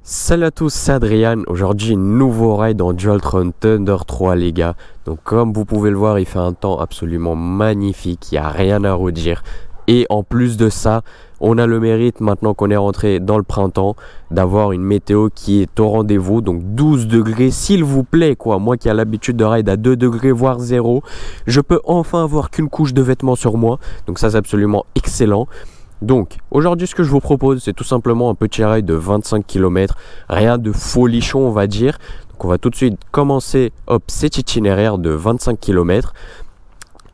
Salut à tous, c'est Adrien. Aujourd'hui, nouveau ride en Dualtron Thunder 3 les gars. Donc comme vous pouvez le voir, il fait un temps absolument magnifique, il n'y a rien à redire. Et en plus de ça, on a le mérite maintenant qu'on est rentré dans le printemps d'avoir une météo qui est au rendez-vous. Donc 12 degrés s'il vous plaît quoi. Moi qui ai l'habitude de ride à 2 degrés voire 0, je peux enfin avoir qu'une couche de vêtements sur moi. Donc ça c'est absolument excellent. Donc aujourd'hui ce que je vous propose c'est tout simplement un petit ride de 25 km, rien de folichon on va dire. Donc on va tout de suite commencer cet itinéraire de 25 km.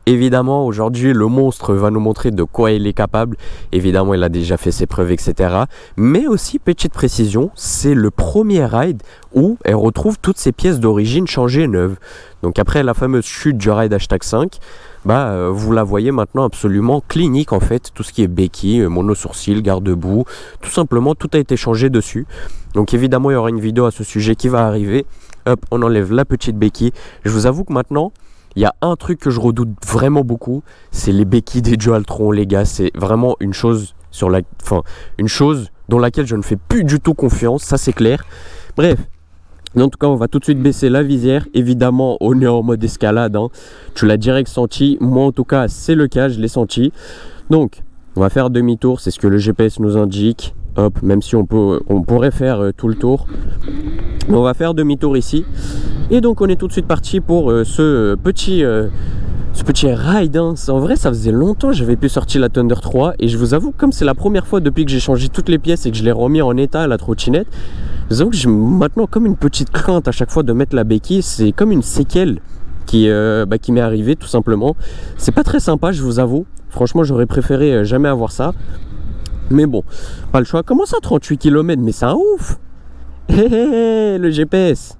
Évidemment aujourd'hui le monstre va nous montrer de quoi il est capable. Évidemment il a déjà fait ses preuves etc. Mais aussi petite précision, c'est le premier ride où elle retrouve toutes ses pièces d'origine changées neuves. Donc après la fameuse chute du ride #5, vous la voyez maintenant absolument clinique en fait. Tout ce qui est béquille, mono-sourcil, garde-boue, tout simplement tout a été changé dessus. Donc évidemment il y aura une vidéo à ce sujet qui va arriver. Hop, on enlève la petite béquille. Je vous avoue que maintenant il y a un truc que je redoute vraiment beaucoup, c'est les béquilles des Dualtron les gars. C'est vraiment une chose dont laquelle je ne fais plus du tout confiance, ça c'est clair. Bref, en tout cas on va tout de suite baisser la visière. Évidemment on est en mode escalade hein. Tu l'as direct senti, moi en tout cas c'est le cas, je l'ai senti. Donc on va faire demi-tour, c'est ce que le GPS nous indique. Hop, même si on pourrait faire tout le tour, mais on va faire demi-tour ici. Et donc on est tout de suite parti pour ce petit ride hein. En vrai ça faisait longtemps que j'avais pu sortir la Thunder 3. Et je vous avoue, comme c'est la première fois depuis que j'ai changé toutes les pièces et que je l'ai remis en état la trottinette, je vous avoue que j'ai maintenant comme une petite crainte à chaque fois de mettre la béquille. C'est comme une séquelle qui m'est arrivée tout simplement. C'est pas très sympa, je vous avoue. Franchement j'aurais préféré jamais avoir ça. Mais bon, pas le choix. Comment ça 38 km? Mais c'est un ouf. Le GPS.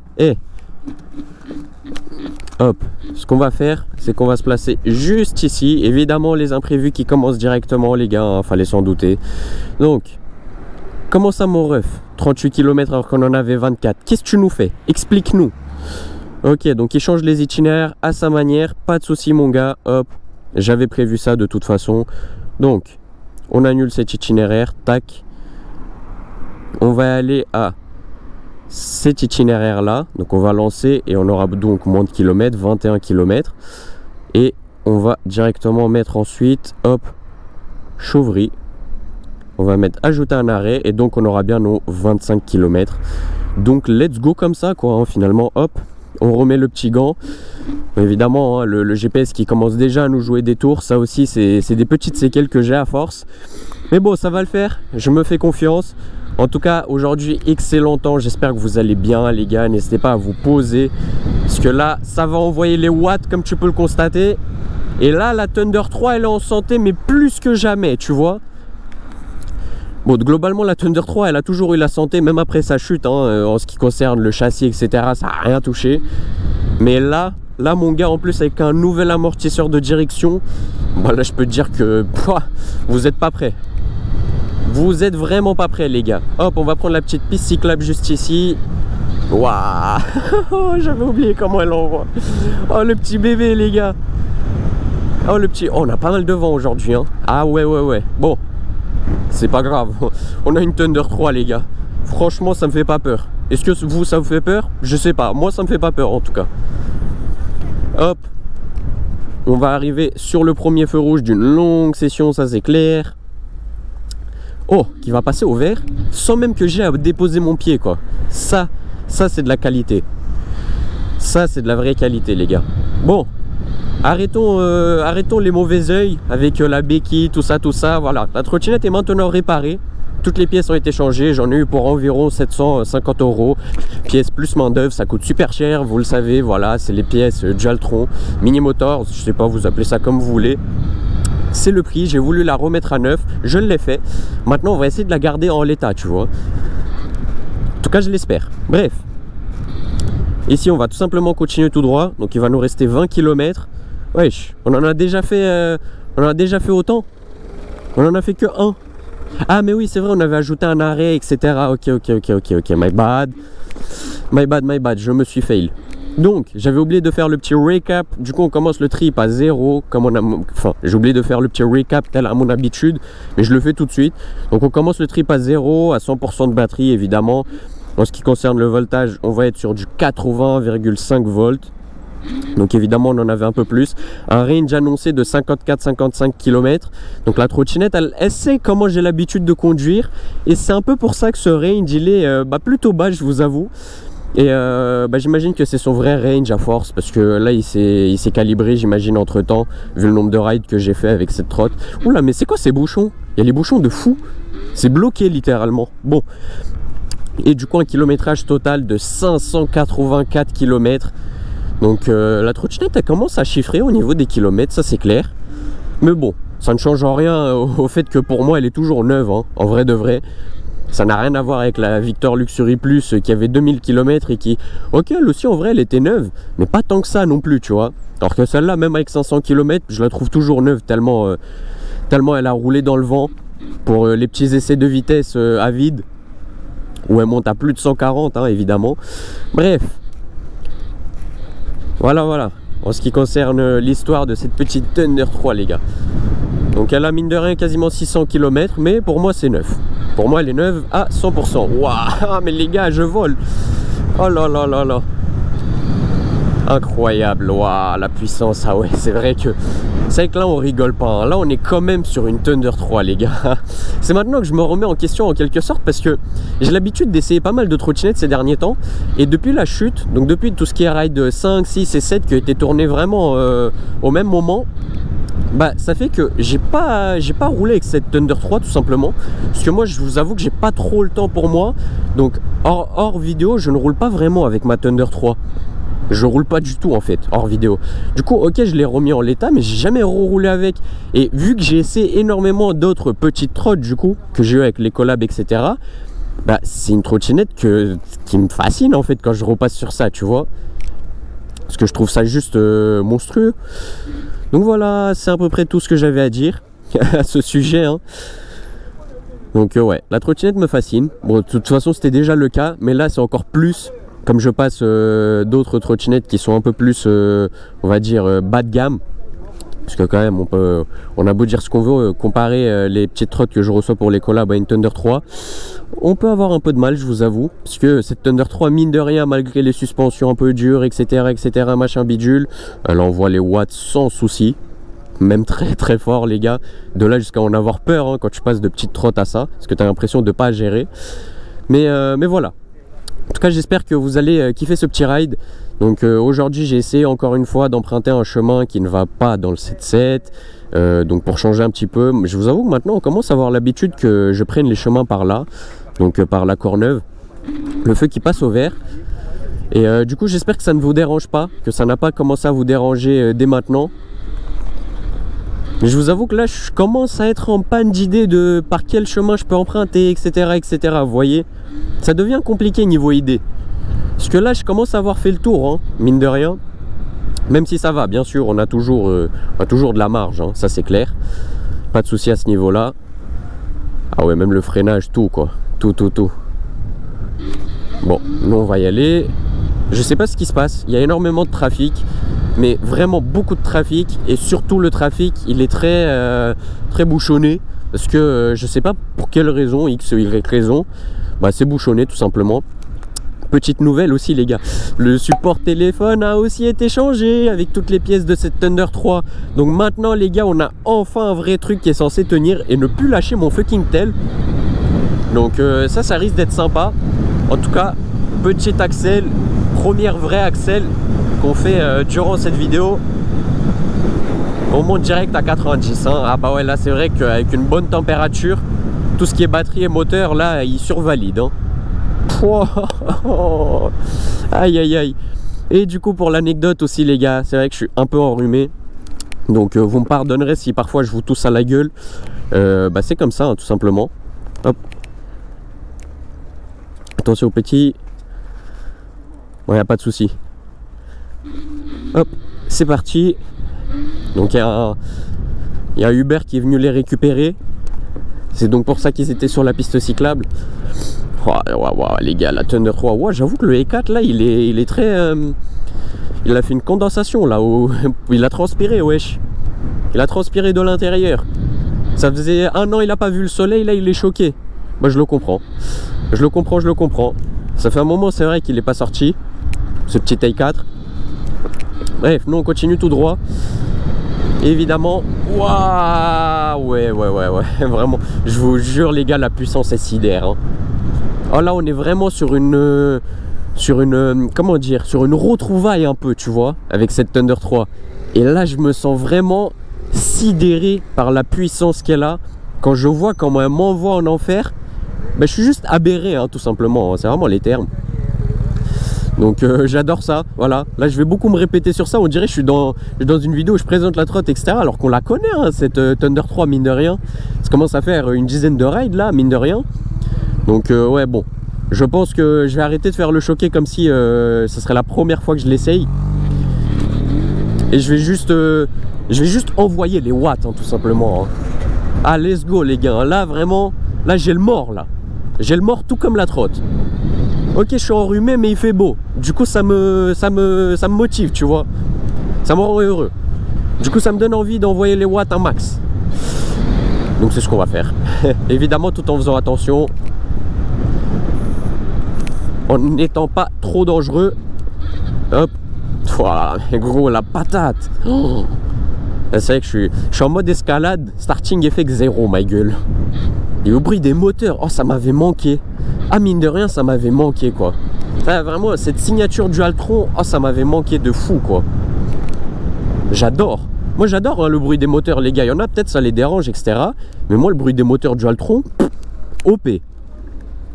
Hop, ce qu'on va faire, c'est qu'on va se placer juste ici. Évidemment, les imprévus qui commencent directement, les gars, hein, fallait s'en douter. Donc, comment ça, mon ref? 38 km alors qu'on en avait 24. Qu'est-ce que tu nous fais? Explique-nous. Ok, donc il change les itinéraires à sa manière. Pas de souci, mon gars. Hop, j'avais prévu ça de toute façon. Donc, on annule cet itinéraire. Tac. On va aller à cet itinéraire là, donc on va lancer et on aura donc moins de kilomètres, 21 km, et on va directement mettre ensuite, hop, Chauvry, on va mettre ajouter un arrêt et donc on aura bien nos 25 km. Donc let's go comme ça quoi hein, finalement. Hop, on remet le petit gant. Évidemment hein, le GPS qui commence déjà à nous jouer des tours, ça aussi c'est des petites séquelles que j'ai à force, mais bon ça va le faire, je me fais confiance. En tout cas aujourd'hui excellent temps, j'espère que vous allez bien les gars, n'hésitez pas à vous poser parce que là ça va envoyer les watts comme tu peux le constater. Et là la Thunder 3 elle est en santé mais plus que jamais tu vois. Bon globalement la Thunder 3 elle a toujours eu la santé même après sa chute hein, en ce qui concerne le châssis etc, ça n'a rien touché. Mais là mon gars en plus avec un nouvel amortisseur de direction, là je peux te dire que vous n'êtes pas prêts. Vous êtes vraiment pas prêts les gars. Hop, on va prendre la petite piste cyclable juste ici. Waouh. J'avais oublié comment elle envoie. Oh le petit bébé les gars. Oh le petit. Oh, on a pas mal de vent aujourd'hui hein. Ah ouais. Bon, c'est pas grave. On a une Thunder 3 les gars. Franchement ça me fait pas peur. Est-ce que vous ça vous fait peur? Je sais pas. Moi ça me fait pas peur en tout cas. Hop. On va arriver sur le premier feu rouge d'une longue session, ça c'est clair. Oh, qui va passer au vert sans même que j'ai à déposer mon pied quoi. Ça c'est de la qualité. Ça c'est de la vraie qualité les gars. Bon, arrêtons les mauvais oeils avec la béquille, tout ça. Voilà, la trottinette est maintenant réparée. Toutes les pièces ont été changées, j'en ai eu pour environ 750 €. Pièces plus main d'œuvre, ça coûte super cher, vous le savez. Voilà, c'est les pièces Dualtron, Mini Motors, je sais pas, vous appelez ça comme vous voulez. C'est le prix, j'ai voulu la remettre à neuf, je l'ai fait. Maintenant on va essayer de la garder en l'état tu vois. En tout cas je l'espère. Bref, ici on va tout simplement continuer tout droit. Donc il va nous rester 20 km. Wesh, on en a déjà fait autant. On en a fait que un. Ah mais oui c'est vrai, on avait ajouté un arrêt etc. Ok, my bad, je me suis fail. Donc j'avais oublié de faire le petit recap. Du coup on commence le trip à 0 comme on a, j'ai oublié de faire le petit recap tel à mon habitude, mais je le fais tout de suite. Donc on commence le trip à 0, à 100% de batterie évidemment. En ce qui concerne le voltage, on va être sur du 80,5 volts. Donc évidemment on en avait un peu plus. Un range annoncé de 54-55 km. Donc la trottinette elle sait comment j'ai l'habitude de conduire. Et c'est un peu pour ça que ce range il est plutôt bas, je vous avoue. Et j'imagine que c'est son vrai range à force. Parce que là il s'est calibré, j'imagine, entre temps. Vu le nombre de rides que j'ai fait avec cette trotte. Oula, mais c'est quoi ces bouchons? Il y a les bouchons de fou. C'est bloqué littéralement. Bon. Et du coup un kilométrage total de 584 km. Donc la trottinette elle commence à chiffrer au niveau des kilomètres, ça c'est clair. Mais bon, ça ne change rien au fait que pour moi elle est toujours neuve, hein, en vrai de vrai. Ça n'a rien à voir avec la Victor Luxury Plus qui avait 2000 km et qui, ok, elle aussi en vrai elle était neuve, mais pas tant que ça non plus, tu vois. Alors que celle-là, même avec 500 km, je la trouve toujours neuve tellement, tellement elle a roulé dans le vent pour les petits essais de vitesse à vide, où elle monte à plus de 140, hein, évidemment. Bref. Voilà, en ce qui concerne l'histoire de cette petite Thunder 3, les gars. Donc elle a mine de rien quasiment 600 km, mais pour moi c'est neuf. Pour moi elle est neuve à 100%. Waouh, mais les gars, je vole. Oh là là là là. Incroyable, waouh, la puissance. Ah ouais, c'est vrai que là on rigole pas, hein. Là on est quand même sur une Thunder 3, les gars. C'est maintenant que je me remets en question en quelque sorte, parce que j'ai l'habitude d'essayer pas mal de trottinettes ces derniers temps. Et depuis la chute, donc depuis tout ce qui est ride 5, 6 et 7 qui a été tourné vraiment au même moment, ça fait que j'ai pas roulé avec cette Thunder 3 tout simplement. Parce que moi je vous avoue que j'ai pas trop le temps pour moi. Donc hors vidéo, je ne roule pas vraiment avec ma Thunder 3. Je roule pas du tout en fait, hors vidéo. Du coup, ok, je l'ai remis en l'état, mais j'ai jamais roulé avec. Et vu que j'ai essayé énormément d'autres petites trottes, du coup, que j'ai eu avec les collabs, etc., c'est une trottinette qui me fascine en fait quand je repasse sur ça, tu vois. Parce que je trouve ça juste monstrueux. Donc voilà, c'est à peu près tout ce que j'avais à dire à ce sujet, hein. Donc ouais, la trottinette me fascine. Bon, de toute façon, c'était déjà le cas, mais là, c'est encore plus. Comme je passe d'autres trottinettes qui sont un peu plus, on va dire, bas de gamme. Parce que quand même, on a beau dire ce qu'on veut, comparer les petites trottes que je reçois pour les collabs à une Thunder 3, on peut avoir un peu de mal, je vous avoue. Parce que cette Thunder 3, mine de rien, malgré les suspensions un peu dures, etc., machin bidule, elle envoie les watts sans souci. Même très très fort, les gars. De là jusqu'à en avoir peur, hein, quand tu passes de petites trottes à ça. Parce que tu as l'impression de ne pas gérer. Mais voilà. En tout cas, j'espère que vous allez kiffer ce petit ride. Donc aujourd'hui, j'ai essayé encore une fois d'emprunter un chemin qui ne va pas dans le 7.7. Donc pour changer un petit peu, je vous avoue que maintenant, on commence à avoir l'habitude que je prenne les chemins par là. Donc par la Courneuve. Le feu qui passe au vert. Et du coup, j'espère que ça ne vous dérange pas. Que ça n'a pas commencé à vous déranger dès maintenant. Mais je vous avoue que là, je commence à être en panne d'idées de par quel chemin je peux emprunter, etc., etc. Vous voyez, ça devient compliqué niveau idée. Parce que là, je commence à avoir fait le tour, hein, mine de rien. Même si ça va, bien sûr, on a toujours de la marge, hein, ça c'est clair. Pas de souci à ce niveau-là. Ah ouais, même le freinage, tout quoi. Tout. Bon, nous on va y aller. Je sais pas ce qui se passe, il y a énormément de trafic. Mais vraiment beaucoup de trafic, et surtout le trafic il est très bouchonné, parce que je sais pas pour quelle raison, X ou Y raison, c'est bouchonné tout simplement. Petite nouvelle aussi, les gars, le support téléphone a aussi été changé avec toutes les pièces de cette Thunder 3. Donc maintenant les gars, on a enfin un vrai truc qui est censé tenir et ne plus lâcher mon fucking tel. Donc ça risque d'être sympa. En tout cas, petit Axel, première vraie Axel qu'on fait durant cette vidéo. On monte direct à 90, hein. Ah bah ouais, là c'est vrai qu'avec une bonne température, tout ce qui est batterie et moteur là il survalide, hein. Oh, aïe aïe aïe. Et du coup pour l'anecdote aussi les gars, c'est vrai que je suis un peu enrhumé, donc vous me pardonnerez si parfois je vous tousse à la gueule. C'est comme ça, hein, tout simplement. Hop. Attention au petit. Bon, y a pas de souci. Hop, c'est parti. Donc il y a Uber qui est venu les récupérer. C'est donc pour ça qu'ils étaient sur la piste cyclable. Wow, les gars, la Thunder 3. Ouais, j'avoue que le E4 là, il est très. Il a fait une condensation là où il a transpiré, wesh. Il a transpiré de l'intérieur. Ça faisait 1 an, il a pas vu le soleil, là il est choqué. Moi je le comprends. Je le comprends. Ça fait un moment, c'est vrai qu'il n'est pas sorti, ce petit i4. Bref, nous on continue tout droit. Évidemment, waouh, ouais, vraiment, je vous jure les gars, la puissance est sidère. Hein. Oh là, on est vraiment sur une, comment dire, sur une retrouvaille un peu, tu vois, avec cette Thunder 3. Et là, je me sens vraiment sidéré par la puissance qu'elle a. Quand je vois comment elle m'envoie en enfer, ben, je suis juste aberré, hein, tout simplement. Hein. C'est vraiment les termes. Donc j'adore ça, voilà. Là je vais beaucoup me répéter sur ça. On dirait que je suis dans une vidéo où je présente la trotte, etc. Alors qu'on la connaît, hein, cette Thunder 3, mine de rien. Ça commence à faire une dizaine de rides là, mine de rien. Donc ouais, bon. Je pense que je vais arrêter de faire le choquer comme si ce serait la première fois que je l'essaye. Et je vais juste envoyer les watts, hein, tout simplement. Hein. Ah, let's go les gars. Là vraiment, là j'ai le mort là. J'ai le mort tout comme la trotte. Ok, je suis enrhumé, mais il fait beau. Du coup, ça me motive, tu vois. Ça me rend heureux. Du coup, ça me donne envie d'envoyer les watts un max. Donc, c'est ce qu'on va faire. Évidemment, tout en faisant attention. En n'étant pas trop dangereux. Hop. Voilà, gros, la patate. Oh. C'est vrai que je suis en mode escalade. Starting effect 0, ma gueule. Et au bruit des moteurs, oh, ça m'avait manqué. Ah, mine de rien, ça m'avait manqué, quoi. Ça, vraiment, cette signature Dualtron, oh, ça m'avait manqué de fou, quoi. J'adore. Moi, j'adore hein, le bruit des moteurs, les gars. Il y en a peut-être, ça les dérange, etc. Mais moi, le bruit des moteurs Dualtron, OP.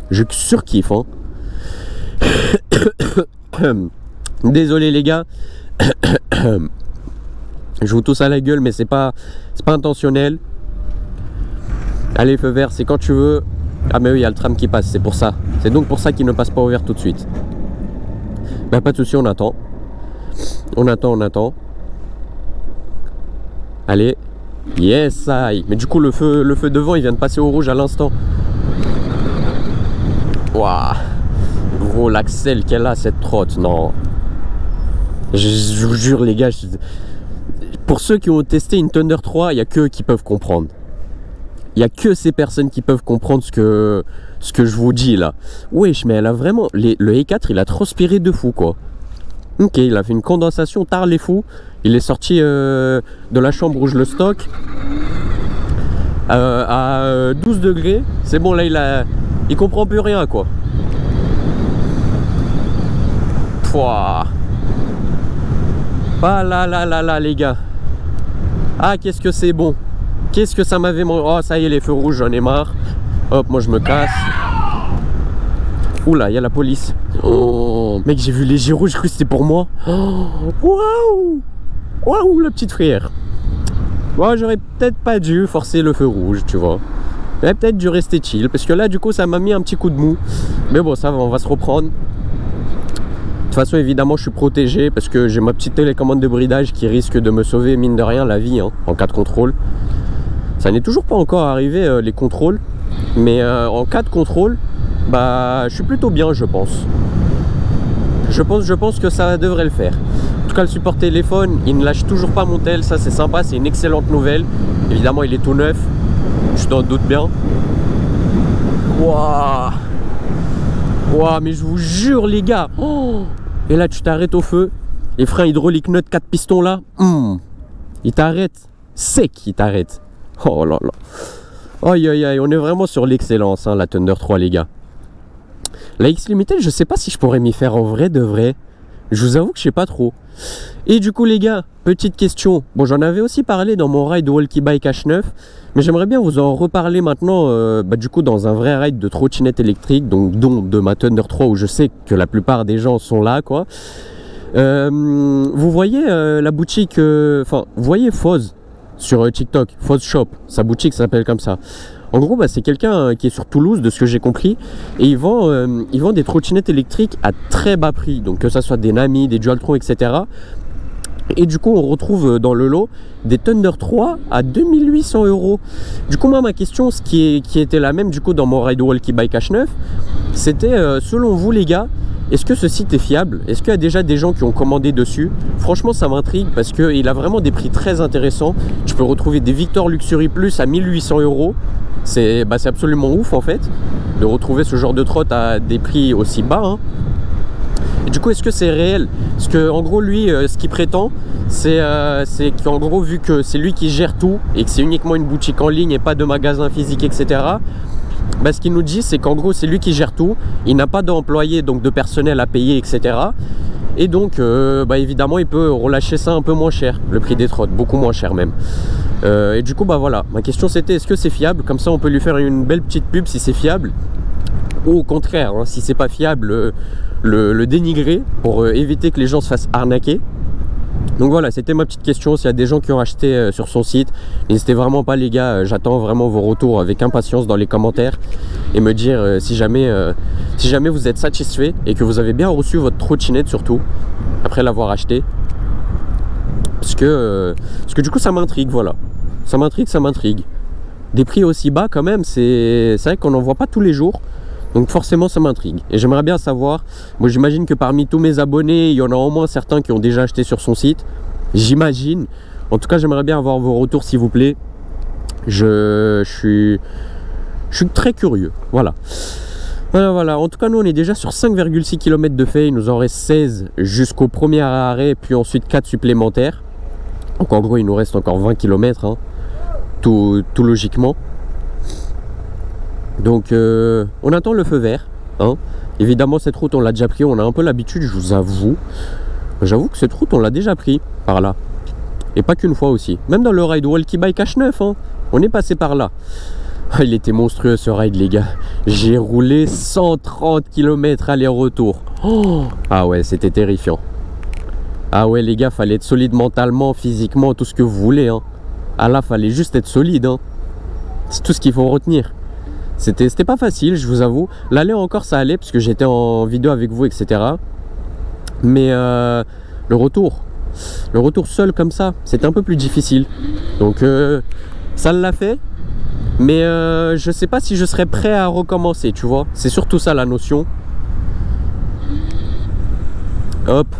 Je surkiffe, hein. Désolé, les gars. Je vous tousse à la gueule, mais c'est pas intentionnel. Allez, feu vert, c'est quand tu veux. Ah mais oui, il y a le tram qui passe, c'est pour ça. C'est donc pour ça qu'il ne passe pas au vert tout de suite. Bah pas de souci, on attend. On attend. Allez. Yes, aïe. Mais du coup, le feu devant, il vient de passer au rouge à l'instant. Waouh. Gros, l'axel qu'elle a, cette trotte, non. Je vous jure, les gars, pour ceux qui ont testé une Thunder 3, il n'y a que eux qui peuvent comprendre. Il n'y a que ces personnes qui peuvent comprendre ce que je vous dis là. Wesh, mais elle a vraiment... le i4, il a transpiré de fou, quoi. Ok, il a fait une condensation tard les fous. Il est sorti de la chambre où je le stocke. À 12 degrés. C'est bon, là, il comprend plus rien, quoi. Pouah. Ah là, les gars. Ah, qu'est-ce que c'est bon. Qu'est-ce que ça m'avait... Oh, ça y est, les feux rouges, j'en ai marre. Hop, moi, je me casse. Oula, il y a la police. Oh, mec, j'ai vu les gyros, je crois que c'était pour moi. Waouh. Waouh, la petite frère. Bon, j'aurais peut-être pas dû forcer le feu rouge, tu vois. J'aurais peut-être dû rester chill. Parce que là, du coup, ça m'a mis un petit coup de mou. Mais bon, ça va, on va se reprendre. De toute façon, évidemment, je suis protégé parce que j'ai ma petite télécommande de bridage qui risque de me sauver, mine de rien, la vie, hein, en cas de contrôle. Ça n'est toujours pas encore arrivé, les contrôles. Mais en cas de contrôle, bah, je suis plutôt bien, je pense. Je pense que ça devrait le faire. En tout cas, le support téléphone, il ne lâche toujours pas mon tel. Ça, c'est sympa, c'est une excellente nouvelle. Évidemment, il est tout neuf. Je t'en doute bien. Waouh. Waouh, mais je vous jure, les gars. Oh. Et là, tu t'arrêtes au feu. Les freins hydrauliques neutres 4 pistons là. Il t'arrête. Sec, il t'arrête. Oh là là. Aïe aïe aïe, on est vraiment sur l'excellence, hein, la Thunder 3, les gars. La X Limited, je sais pas si je pourrais m'y faire en vrai de vrai. Je vous avoue que je sais pas trop. Et du coup, les gars, petite question. Bon, j'en avais aussi parlé dans mon ride Walkie Bike H9. Mais j'aimerais bien vous en reparler maintenant, du coup, dans un vrai ride de trottinette électrique. Donc, dont de ma Thunder 3, où je sais que la plupart des gens sont là, quoi. Vous voyez la boutique... Enfin, vous voyez Foz sur TikTok, Foz Shop, sa boutique s'appelle comme ça. En gros, bah, c'est quelqu'un qui est sur Toulouse, de ce que j'ai compris, et il vend des trottinettes électriques à très bas prix, donc que ça soit des Nami, des Dualtron, etc. Et du coup, on retrouve dans le lot des Thunder 3 à 2800 €. Du coup, moi, ma question, qui était la même du coup dans mon Ride Walkie Bike H9, c'était selon vous, les gars, est-ce que ce site est fiable? Est-ce qu'il y a déjà des gens qui ont commandé dessus? Franchement, ça m'intrigue parce qu'il a vraiment des prix très intéressants. Tu peux retrouver des Victor Luxury Plus à 1800 €. C'est absolument ouf en fait de retrouver ce genre de trotte à des prix aussi bas, hein. Et du coup, est-ce que c'est réel? Parce que en gros, lui, ce qu'il prétend, c'est qu'en gros, vu que c'est lui qui gère tout et que c'est uniquement une boutique en ligne et pas de magasin physique, etc. Bah, ce qu'il nous dit, c'est qu'en gros, c'est lui qui gère tout. Il n'a pas d'employés, donc de personnel à payer, etc. Et donc, évidemment, il peut relâcher ça un peu moins cher, le prix des trottes, beaucoup moins cher même. Et du coup, bah voilà, ma question c'était, est-ce que c'est fiable? Comme ça, on peut lui faire une belle petite pub si c'est fiable. Ou au contraire, hein, si c'est pas fiable, le dénigrer pour éviter que les gens se fassent arnaquer. Donc voilà, c'était ma petite question. S'il y a des gens qui ont acheté sur son site, n'hésitez vraiment pas les gars, j'attends vraiment vos retours avec impatience dans les commentaires et me dire si jamais vous êtes satisfait et que vous avez bien reçu votre trottinette surtout après l'avoir acheté, parce que du coup ça m'intrigue, voilà, ça m'intrigue. Des prix aussi bas quand même, c'est vrai qu'on n'en voit pas tous les jours. Donc forcément ça m'intrigue et j'aimerais bien savoir, moi j'imagine que parmi tous mes abonnés, il y en a au moins certains qui ont déjà acheté sur son site, j'imagine. En tout cas j'aimerais bien avoir vos retours s'il vous plaît, je suis très curieux, voilà. Voilà, en tout cas nous on est déjà sur 5,6 km de fait, il nous en reste 16 jusqu'au premier arrêt, puis ensuite 4 supplémentaires. Donc en gros il nous reste encore 20 km, hein, tout logiquement. Donc on attend le feu vert, hein. Évidemment cette route on l'a déjà pris, on a un peu l'habitude, je vous avoue. J'avoue que cette route on l'a déjà pris par là. Et pas qu'une fois aussi. Même dans le ride Walkie Bike H9, hein, on est passé par là. Ah, il était monstrueux ce ride les gars. J'ai roulé 130 km aller-retour. Oh, ah ouais, c'était terrifiant. Ah ouais les gars, fallait être solide mentalement, physiquement, tout ce que vous voulez, hein. Ah là, fallait juste être solide, hein. C'est tout ce qu'il faut retenir. C'était pas facile, je vous avoue. L'aller encore ça allait parce que j'étais en vidéo avec vous, etc. Mais le retour seul comme ça, c'était un peu plus difficile. Donc ça l'a fait. Mais je sais pas si je serais prêt à recommencer, tu vois. C'est surtout ça la notion. Hop.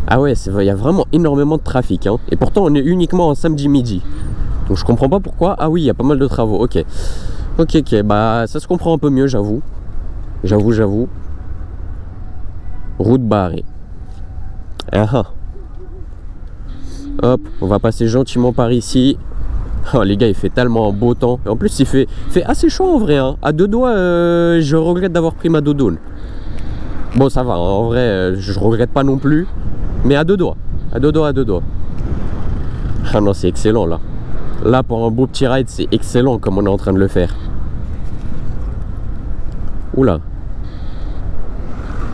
Ah ouais, il y a vraiment énormément de trafic, hein. Et pourtant on est uniquement en samedi midi. Donc je comprends pas pourquoi. Ah oui, il y a pas mal de travaux, ok. Ok, bah ça se comprend un peu mieux, j'avoue. J'avoue. Route barrée. Ah. Hop, on va passer gentiment par ici. Oh les gars, il fait tellement un beau temps. Et en plus, il fait assez chaud en vrai, hein. À deux doigts, je regrette d'avoir pris ma doudoune. Bon, ça va, hein. En vrai, je regrette pas non plus. Mais à deux doigts. À deux doigts. Ah non, c'est excellent là. Là, pour un beau petit ride, c'est excellent comme on est en train de le faire. Oula.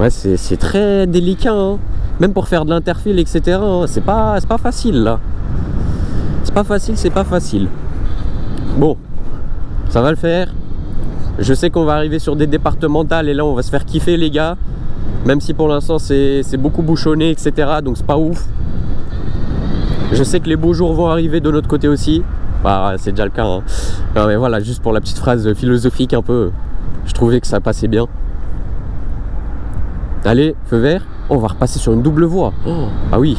Ouais, c'est très délicat, hein. Même pour faire de l'interfile, etc. Hein. C'est pas facile, là. C'est pas facile. Bon, ça va le faire. Je sais qu'on va arriver sur des départementales et là, on va se faire kiffer, les gars. Même si pour l'instant, c'est beaucoup bouchonné, etc. Donc, c'est pas ouf. Je sais que les beaux jours vont arriver de notre côté aussi. Bah, c'est déjà le cas, hein. Non, mais voilà, juste pour la petite phrase philosophique un peu, je trouvais que ça passait bien. Allez, feu vert. On va repasser sur une double voie. Oh, ah oui.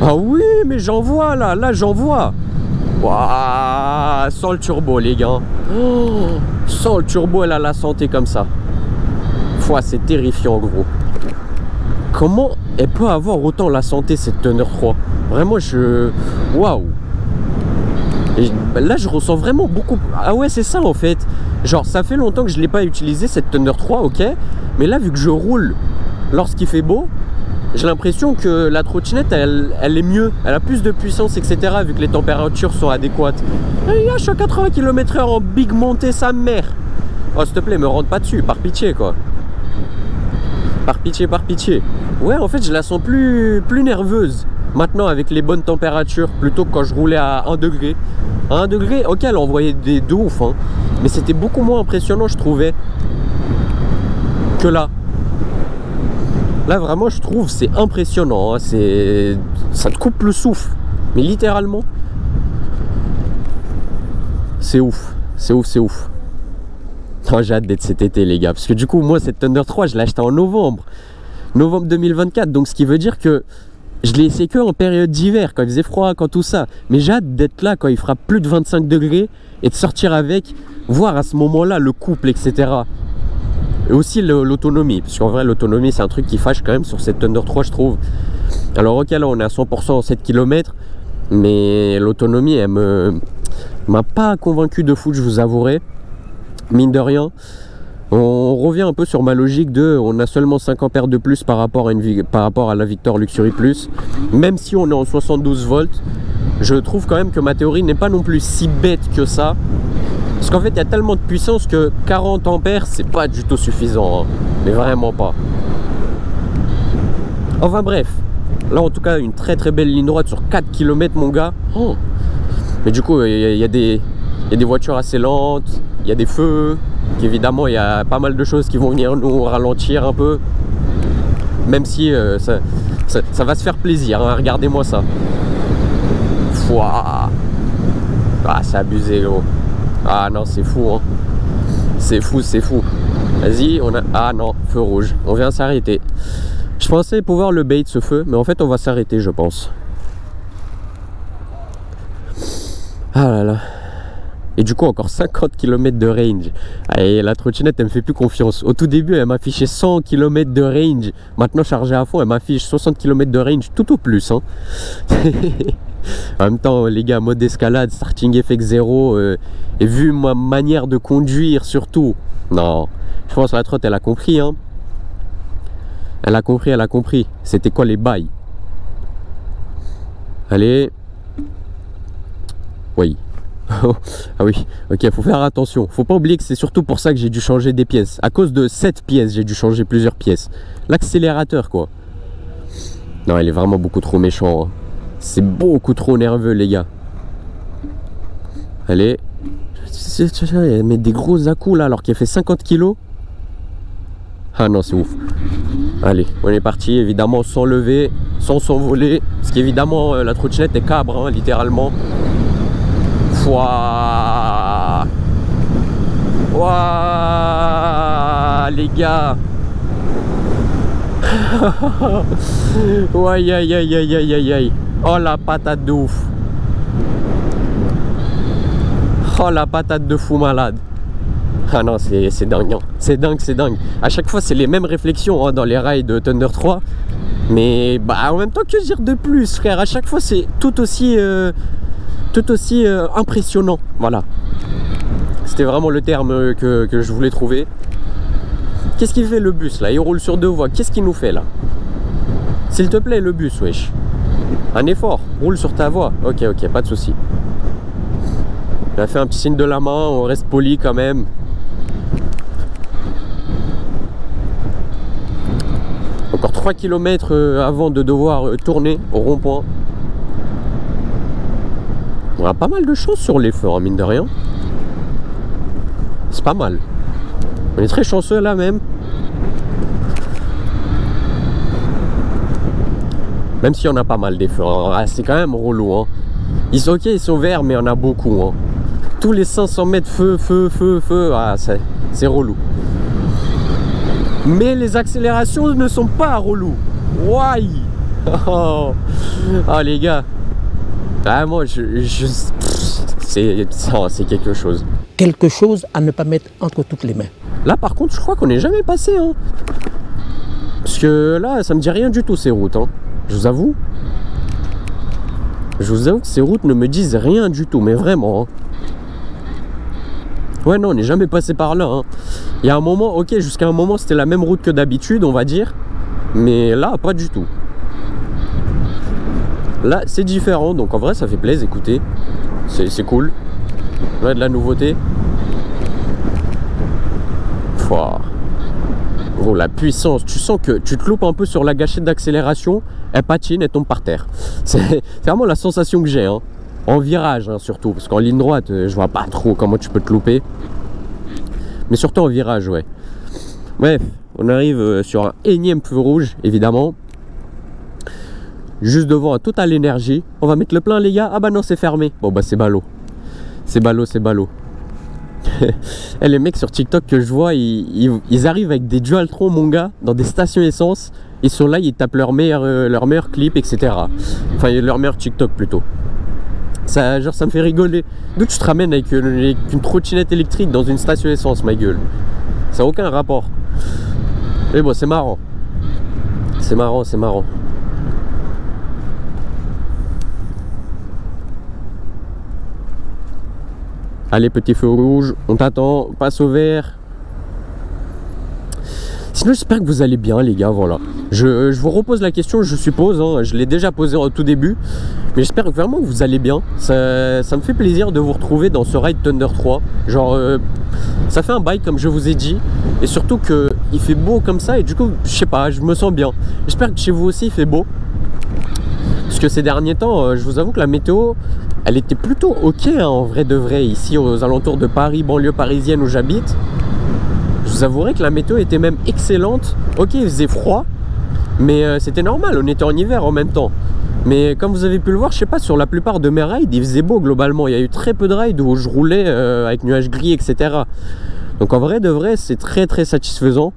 Ah oui, mais j'en vois là. Là, j'en vois. Waouh, sans le turbo, les gars. Oh, sans le turbo, elle a la santé comme ça. C'est terrifiant, gros. Comment elle peut avoir autant la santé, cette Thunder 3? Vraiment, waouh. Là, je ressens vraiment beaucoup... Ah ouais, c'est ça, en fait. Genre, ça fait longtemps que je ne l'ai pas utilisé, cette Thunder 3, ok. Mais là, vu que je roule lorsqu'il fait beau, j'ai l'impression que la trottinette, elle est mieux. Elle a plus de puissance, etc. Vu que les températures sont adéquates. Et là, je suis à 80 km/h en big montée, sa mère. Oh, s'il te plaît, me rentre pas dessus, par pitié, quoi. Par pitié. Ouais, en fait, je la sens plus nerveuse. Maintenant, avec les bonnes températures, plutôt que quand je roulais à 1 degré. À 1 degré, ok, elle envoyait des de ouf, hein. Mais c'était beaucoup moins impressionnant, je trouvais, que là. Là, vraiment, je trouve, c'est impressionnant, hein. Ça te coupe le souffle. Mais littéralement, c'est ouf. Oh, j'ai hâte d'être cet été, les gars. Parce que du coup, moi, cette Thunder 3, je l'ai achetée en novembre 2024. Donc, ce qui veut dire que je l'ai essayé que en période d'hiver, quand il faisait froid, quand tout ça. Mais j'ai hâte d'être là quand il fera plus de 25 degrés et de sortir avec, voir à ce moment-là le couple, etc. Et aussi l'autonomie, parce qu'en vrai l'autonomie c'est un truc qui fâche quand même sur cette Thunder 3 je trouve. Alors ok là on est à 100% 7 km, mais l'autonomie elle m'a pas convaincu de fou, je vous avouerai. Mine de rien, on revient un peu sur ma logique de on a seulement 5 ampères de plus par rapport à la Victor Luxury Plus. Même si on est en 72 volts, je trouve quand même que ma théorie n'est pas non plus si bête que ça. Parce qu'en fait il y a tellement de puissance que 40 ampères c'est pas du tout suffisant, hein. Mais vraiment pas. Enfin bref, là en tout cas une très très belle ligne droite sur 4 km mon gars. Oh. Mais du coup il y a des voitures assez lentes, il y a des feux, évidemment il y a pas mal de choses qui vont venir nous ralentir un peu. Même si ça va se faire plaisir, hein. Regardez-moi ça. Fouah. Ah c'est abusé gros. Ah non c'est fou hein. C'est fou, c'est fou. Vas-y on a... Ah non, feu rouge. On vient s'arrêter. Je pensais pouvoir le bait ce feu, mais en fait on va s'arrêter je pense. Ah là là. Et du coup encore 50 km de range. Et la trottinette elle me fait plus confiance. Au tout début elle m'affichait 100 km de range. Maintenant chargée à fond elle m'affiche 60 km de range tout au plus hein. En même temps les gars, mode escalade, starting FX 0 et vu ma manière de conduire surtout. Non, je pense que la trotte elle a compris hein. Elle a compris. C'était quoi les bails? Allez. Oui. Ah oui, ok, faut faire attention. Faut pas oublier que c'est surtout pour ça que j'ai dû changer des pièces. À cause de cette pièce, j'ai dû changer plusieurs pièces. L'accélérateur, quoi. Non, il est vraiment beaucoup trop méchant. Hein. C'est beaucoup trop nerveux, les gars. Allez. Elle met des gros à-coups, là, alors qu'elle fait 50 kg. Ah non, c'est ouf. Allez, on est parti, évidemment, sans lever, sans s'envoler. Parce qu'évidemment, la trottinette est cabre, hein, littéralement. Ouah. Ouah, les gars. Aïe aïe aïe aïe aïe aïe aïe. Oh la patate de ouf. Oh la patate de fou malade. Ah non c'est dingue hein. C'est dingue. À chaque fois c'est les mêmes réflexions hein, dans les rails de Thunder 3. Mais bah en même temps que dire de plus frère. À chaque fois c'est tout aussi impressionnant. Voilà. C'était vraiment le terme que je voulais trouver. Qu'est-ce qu'il fait le bus là? Il roule sur 2 voies. Qu'est-ce qu'il nous fait là? S'il te plaît le bus wesh. Un effort. Roule sur ta voie. Ok pas de souci. Il a fait un petit signe de la main. On reste poli quand même. Encore 3 km avant de devoir tourner au rond-point. On a pas mal de chance sur les feux, hein, mine de rien. C'est pas mal. On est très chanceux là même. Même s'il y en a pas mal des feux. Hein. Ah, c'est quand même relou. Hein. Ils sont ok, ils sont verts, mais il y en a beaucoup. Hein. Tous les 500 mètres, feu. Ah, c'est relou. Mais les accélérations ne sont pas relou. Why? Oh, les gars. Ah, moi, c'est quelque chose. Quelque chose à ne pas mettre entre toutes les mains. Là, par contre, je crois qu'on n'est jamais passé. Hein. Parce que là, ça me dit rien du tout, ces routes. Hein. Je vous avoue. Je vous avoue que ces routes ne me disent rien du tout, mais vraiment. Hein. Ouais, non, on n'est jamais passé par là. Hein. Il y a un moment, ok, jusqu'à un moment, c'était la même route que d'habitude, on va dire. Mais là, pas du tout. Là, c'est différent, donc en vrai, ça fait plaisir, écoutez. C'est cool. Ouais, de la nouveauté. Pouah. Gros, la puissance, tu sens que tu te loupes un peu sur la gâchette d'accélération, elle patine, elle tombe par terre. C'est vraiment la sensation que j'ai, hein. En virage, hein, surtout, parce qu'en ligne droite, je vois pas trop comment tu peux te louper. Mais surtout en virage, ouais. Bref, on arrive sur un énième feu rouge, évidemment. Juste devant un Total Énergie. On va mettre le plein, les gars. Ah bah non, c'est fermé. Bon bah c'est ballot. C'est ballot. Et les mecs sur TikTok que je vois, ils arrivent avec des Dualtron, mon gars, dans des stations essence. Ils sont là, ils tapent leur meilleur clip, etc. Enfin, leur meilleur TikTok plutôt. Ça, genre, ça me fait rigoler. D'où tu te ramènes avec une trottinette électrique dans une station essence, ma gueule? Ça n'a aucun rapport. Mais bon, c'est marrant. C'est marrant, c'est marrant. Allez, petit feu rouge, on t'attend, passe au vert. Sinon, j'espère que vous allez bien, les gars, voilà. Je vous repose la question, je suppose, hein, je l'ai déjà posée au tout début. Mais j'espère vraiment que vous allez bien. Ça me fait plaisir de vous retrouver dans ce Ride Thunder 3. Genre, ça fait un bail, comme je vous ai dit. Et surtout qu'il fait beau comme ça, et du coup, je sais pas, je me sens bien. J'espère que chez vous aussi, il fait beau. Parce que ces derniers temps, je vous avoue que la météo, elle était plutôt ok, hein, en vrai de vrai, ici aux alentours de Paris, banlieue parisienne où j'habite. Je vous avouerai que la météo était même excellente. Ok, il faisait froid, mais c'était normal, on était en hiver en même temps. Mais comme vous avez pu le voir, je sais pas, sur la plupart de mes rides, il faisait beau globalement. Il y a eu très peu de rides où je roulais avec nuages gris, etc. Donc en vrai de vrai, c'est très très satisfaisant.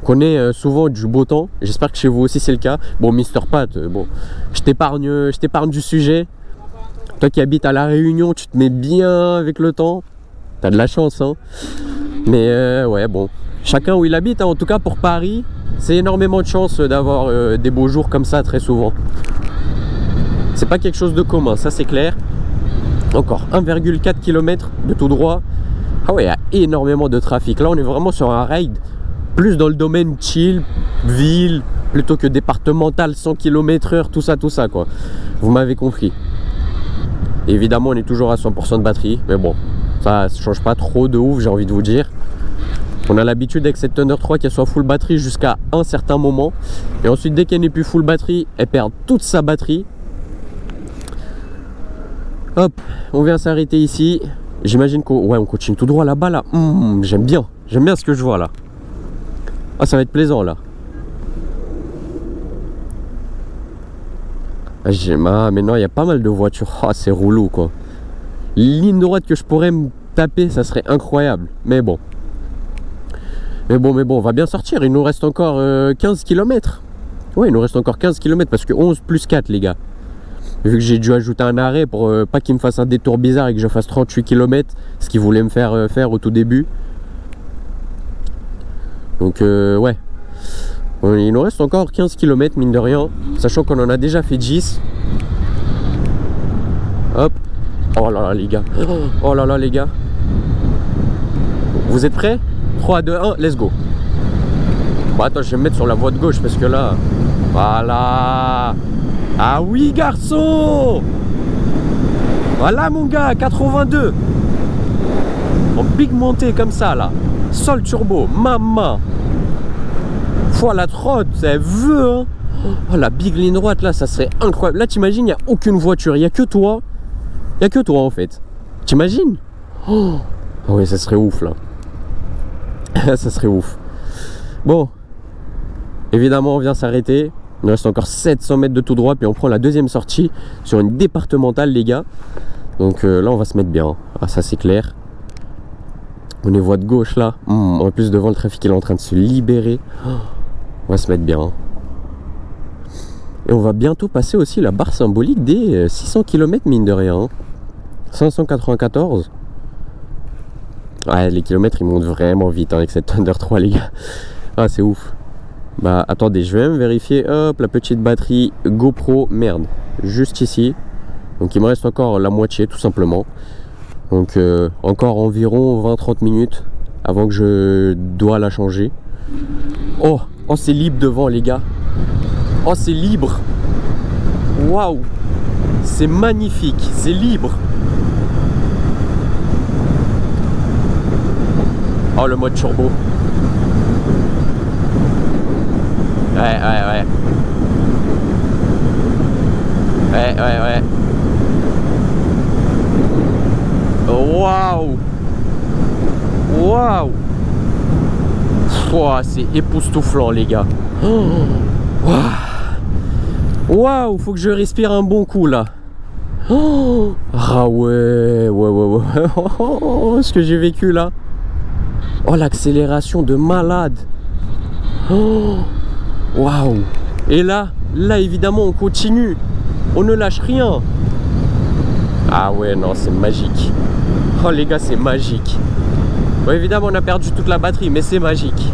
Qu'on ait souvent du beau temps. J'espère que chez vous aussi c'est le cas. Bon, Mister Pat, bon, je t'épargne du sujet. Toi qui habites à La Réunion, tu te mets bien avec le temps. T'as de la chance, hein. Mais ouais, bon, chacun où il habite, hein. En tout cas pour Paris, c'est énormément de chance d'avoir des beaux jours comme ça très souvent. C'est pas quelque chose de commun, ça c'est clair. Encore 1,4 km de tout droit. Ah ouais, il y a énormément de trafic. Là, on est vraiment sur un ride plus dans le domaine chill, ville, plutôt que départemental, 100 km/h, tout ça quoi. Vous m'avez compris. Et évidemment, on est toujours à 100% de batterie, mais bon, ça change pas trop de ouf, j'ai envie de vous dire. On a l'habitude avec cette Thunder 3 qu'elle soit full batterie jusqu'à un certain moment. Et ensuite, dès qu'elle n'est plus full batterie, elle perd toute sa batterie. Hop, on vient s'arrêter ici. J'imagine qu'on continue tout droit là-bas, là. J'aime bien ce que je vois là. Ah, ça va être plaisant là. Ah, mais non, il y a pas mal de voitures. Ah, c'est relou quoi. Ligne droite que je pourrais me taper, ça serait incroyable. Mais bon, on va bien sortir. Il nous reste encore 15 km. Ouais, il nous reste encore 15 km parce que 11 plus 4, les gars. Vu que j'ai dû ajouter un arrêt pour pas qu'il me fasse un détour bizarre et que je fasse 38 km, ce qu'il voulait me faire faire au tout début. Donc ouais, il nous reste encore 15 km mine de rien, sachant qu'on en a déjà fait 10. Hop. Oh là là les gars. Oh là là les gars. Vous êtes prêts? 3, 2, 1, let's go. Bon attends, je vais me mettre sur la voie de gauche parce que là... Voilà. Ah oui garçon. Voilà mon gars, 82. En big montée comme ça là. Sol turbo, maman. Fois la trotte, ça veut hein. Oh la big ligne droite là, ça serait incroyable. Là t'imagines, il n'y a aucune voiture, il n'y a que toi. Il n'y a que toi en fait. T'imagines? Oh oui, ça serait ouf là. Ça serait ouf. Bon, évidemment on vient s'arrêter. Il nous reste encore 700 mètres de tout droit. Puis on prend la deuxième sortie sur une départementale les gars. Donc là on va se mettre bien. Ah ça c'est clair. On est voie de gauche là. En plus devant le trafic il est en train de se libérer. On va se mettre bien. Et on va bientôt passer aussi la barre symbolique des 600 km mine de rien. 594. Ouais, les kilomètres ils montent vraiment vite hein, avec cette Thunder 3 les gars. Ah c'est ouf. Bah attendez, je vais même vérifier. Hop, la petite batterie GoPro. Merde, juste ici. Donc il me reste encore la moitié tout simplement. Donc encore environ 20-30 minutes avant que je dois la changer. Oh c'est libre devant les gars. Oh c'est libre. Waouh, c'est magnifique, c'est libre. Oh le mode turbo. Ouais. Waouh. C'est époustouflant les gars. Waouh, faut que je respire un bon coup là. Oh, ah ouais, Oh, ce que j'ai vécu là. Oh, l'accélération de malade. Oh, waouh. Et là, évidemment, on continue. On ne lâche rien. Ah ouais, non, c'est magique. Oh les gars, c'est magique. Bon, évidemment, on a perdu toute la batterie, mais c'est magique.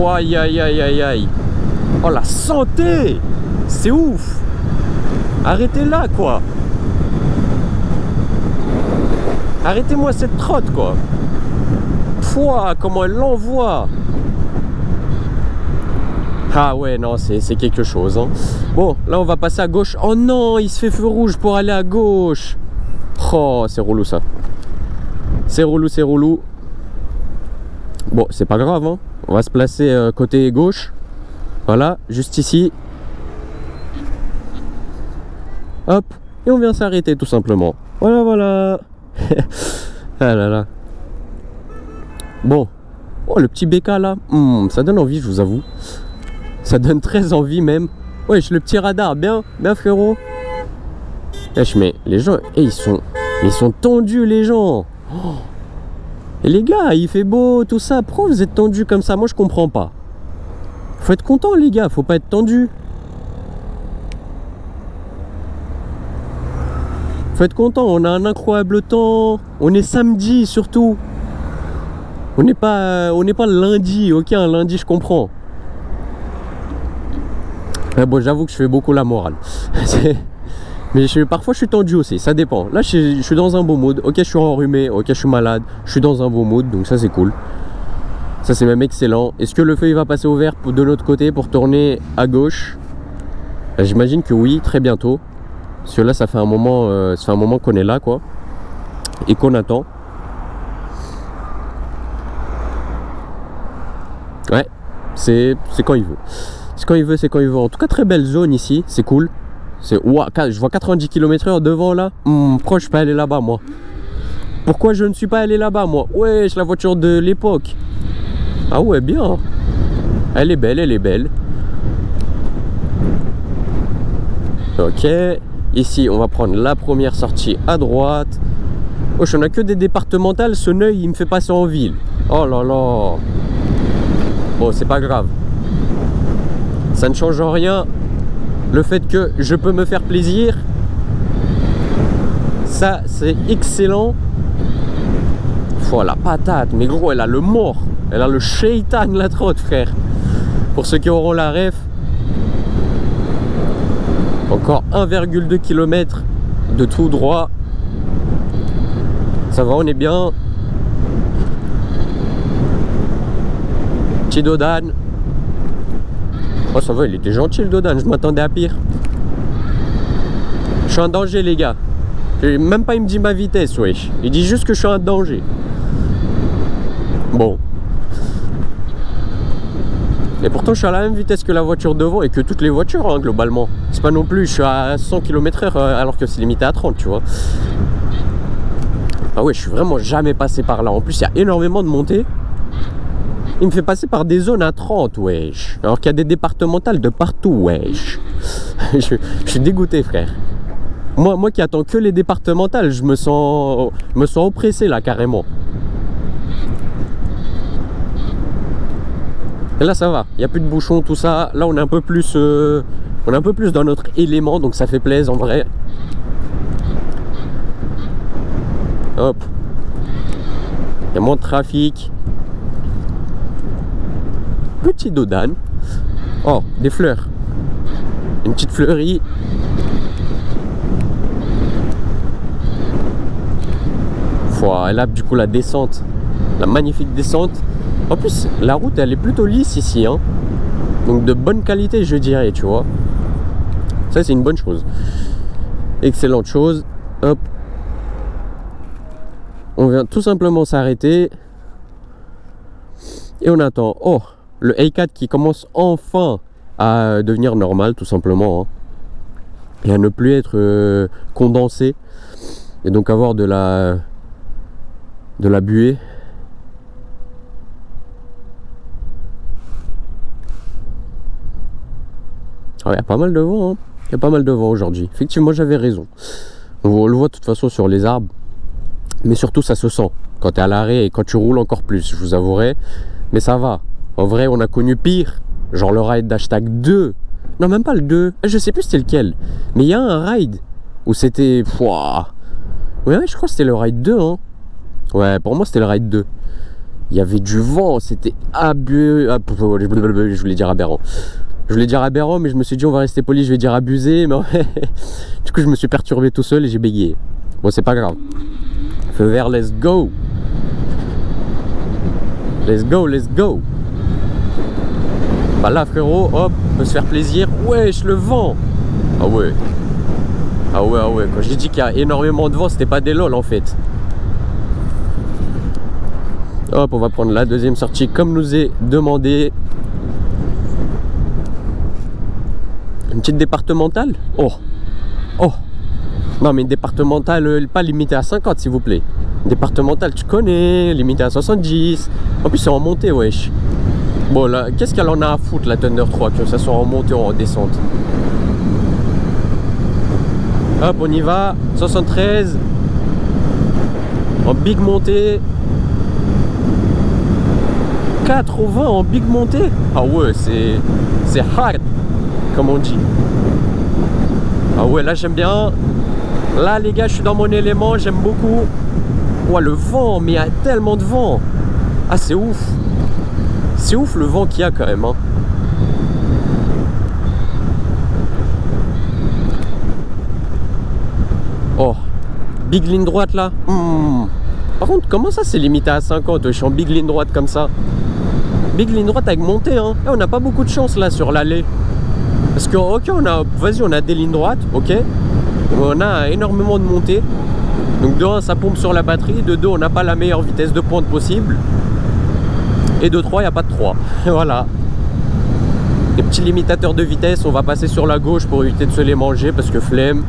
Aïe, aïe, aïe, aïe, aïe. Oh, la santé. C'est ouf. Arrêtez là, quoi. Arrêtez-moi cette trotte, quoi. Pouah, comment elle l'envoie. Ah ouais, non, c'est quelque chose, hein. Bon, là, on va passer à gauche. Oh non, il se fait feu rouge pour aller à gauche. Oh, c'est relou, ça. C'est relou, c'est relou. Bon, c'est pas grave, hein. On va se placer côté gauche. Voilà, juste ici. Hop, et on vient s'arrêter tout simplement. Voilà, voilà. Ah là là. Bon. Oh, le petit BK là. Ça donne envie, je vous avoue. Ça donne très envie même. Wesh, le petit radar, bien frérot. Wesh, mais les gens, ils sont tendus les gens. Oh. Et les gars, il fait beau, tout ça. Pourquoi vous êtes tendus comme ça? Moi, je comprends pas. Faut être content, les gars. Faut pas être tendu. Faut être content. On a un incroyable temps. On est samedi, surtout. On n'est pas lundi. Ok, un lundi, je comprends. Mais bon, j'avoue que je fais beaucoup la morale. Mais parfois je suis tendu aussi, ça dépend. Là je suis dans un beau mood. Ok, je suis enrhumé, ok, je suis malade. Je suis dans un beau mood, donc ça c'est cool. Ça c'est même excellent. Est-ce que le feu il va passer au vert de l'autre côté pour tourner à gauche? J'imagine que oui, très bientôt. Parce que là ça fait un moment qu'on est là, quoi. Et qu'on attend. Ouais, c'est quand il veut. C'est quand il veut, c'est quand il veut. En tout cas, très belle zone ici, c'est cool. Ouah, je vois 90 km/h devant là. Pourquoi je suis pas allé là-bas, moi? Pourquoi je ne suis pas allé là-bas, moi? Wesh, la voiture de l'époque. Ah ouais, bien. Elle est belle, elle est belle. Ok. Ici, on va prendre la première sortie à droite. Wesh, on a que des départementales. Ce Neuil, il me fait passer en ville. Oh là là. Bon, c'est pas grave. Ça ne change rien. Le fait que je peux me faire plaisir, ça c'est excellent. Oh, la patate, mais gros, elle a le mort. Elle a le shaitan, la trotte, frère. Pour ceux qui auront la ref. Encore 1,2 km de tout droit. Ça va, on est bien. Petit Dodan. Oh, ça va, il était gentil le Dodan, je m'attendais à pire. Je suis un danger, les gars. Même pas il me dit ma vitesse, wesh. Il dit juste que je suis un danger. Bon. Et pourtant, je suis à la même vitesse que la voiture devant et que toutes les voitures, hein, globalement. C'est pas non plus, je suis à 100 km/h alors que c'est limité à 30, tu vois. Ah ouais, je suis vraiment jamais passé par là. En plus, il y a énormément de montées. Il me fait passer par des zones à 30, wesh. Alors qu'il y a des départementales de partout, wesh. Je suis dégoûté, frère. Moi qui attends que les départementales, je me sens oppressé, là, carrément. Et là, ça va. Il n'y a plus de bouchons, tout ça. Là, on est un peu plus dans notre élément, donc ça fait plaisir, en vrai. Hop. Il y a moins de trafic. Petit Dodan. Oh, des fleurs. Une petite fleurie. Et là, du coup, la descente. La magnifique descente. En plus, la route, elle est plutôt lisse ici, hein. Donc, de bonne qualité, je dirais, tu vois. Ça, c'est une bonne chose. Excellente chose. Hop. On vient tout simplement s'arrêter. Et on attend. Oh, le A4 qui commence enfin à devenir normal, tout simplement, hein. Et à ne plus être condensé. Et donc avoir de la buée. Il y a pas mal de vent, hein. Il y a pas mal de vent aujourd'hui. Effectivement, j'avais raison. On le voit de toute façon sur les arbres. Mais surtout, ça se sent. Quand tu es à l'arrêt et quand tu roules encore plus, je vous avouerai. Mais ça va. En vrai, on a connu pire. Genre le ride d'hashtag 2. Non, même pas le 2. Je sais plus c'était lequel. Mais il y a un ride où c'était... Ouais, je crois que c'était le ride 2. Hein. Ouais, pour moi, c'était le ride 2. Il y avait du vent. C'était abusé. Je voulais dire aberrant. Je voulais dire aberrant, mais je me suis dit on va rester poli, je vais dire abusé. Mais du coup, je me suis perturbé tout seul et j'ai bégayé. Bon, c'est pas grave. Feu vert, let's go. Let's go, let's go. Bah là, frérot, hop, on peut se faire plaisir. Wesh, le vent. Ah ouais. Ah ouais, ah ouais. Quand j'ai dit qu'il y a énormément de vent, c'était pas des lol en fait. Hop, on va prendre la deuxième sortie comme nous est demandé. Une petite départementale. Oh. Oh. Non mais une départementale pas limitée à 50 s'il vous plaît. Une départementale tu connais, limitée à 70. En plus c'est en montée wesh. Bon là, qu'est-ce qu'elle en a à foutre la Thunder 3 que ça soit en montée ou en descente. Hop on y va. 73. En big montée. 80 en big montée. Ah ouais c'est hard comme on dit. Ah ouais là j'aime bien. Là les gars je suis dans mon élément, j'aime beaucoup. Ouais le vent, mais il y a tellement de vent. Ah c'est ouf. C'est ouf le vent qu'il y a quand même hein. Oh, big ligne droite là. Par contre comment ça c'est limité à 50? Je suis en big ligne droite comme ça. Big ligne droite avec montée hein. Et on n'a pas beaucoup de chance là sur l'allée. Parce que ok on a, vas-y on a des lignes droites, ok. On a énormément de montées. Donc de 1 ça pompe sur la batterie, de 2 on n'a pas la meilleure vitesse de pointe possible. Et de 3 il n'y a pas de 3. Voilà. Des petits limitateurs de vitesse, on va passer sur la gauche pour éviter de se les manger parce que flemme.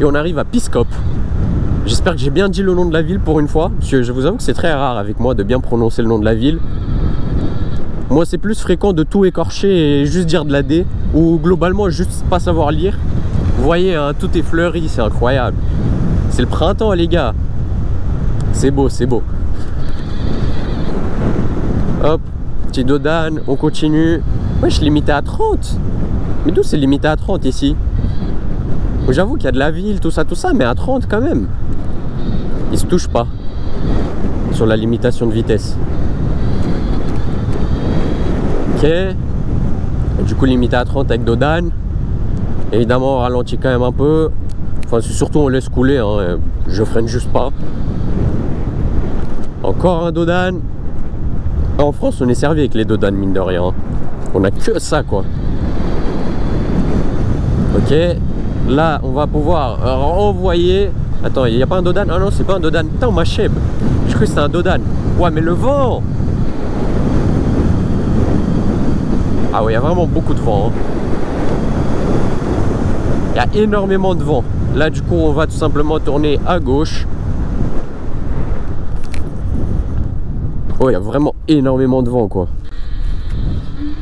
Et on arrive à Piscop. J'espère que j'ai bien dit le nom de la ville pour une fois. Parce que je vous avoue que c'est très rare avec moi de bien prononcer le nom de la ville. Moi c'est plus fréquent de tout écorcher et juste dire de la D. Ou globalement juste pas savoir lire. Vous voyez hein, tout est fleuri, c'est incroyable. C'est le printemps les gars. C'est beau, c'est beau. Hop, petit dodane, on continue. Ouais, je suis limité à 30. Mais d'où c'est limité à 30 ici? J'avoue qu'il y a de la ville, tout ça, mais à 30 quand même. Il se touche pas sur la limitation de vitesse. Ok. Et du coup limité à 30 avec dodane. Évidemment on ralentit quand même un peu. Enfin surtout on laisse couler hein. Je freine juste pas. Encore un dodane. En France on est servi avec les dodanes mine de rien. On a que ça quoi. Ok. Là on va pouvoir renvoyer. Attends, il n'y a pas un dodane? Ah non c'est pas un dodane. Putain ma chèvre. Je crois que c'était un dodane. Ouais mais le vent. Ah ouais il y a vraiment beaucoup de vent hein. Il y a énormément de vent. Là du coup on va tout simplement tourner à gauche. Oh il y a vraiment énormément de vent quoi.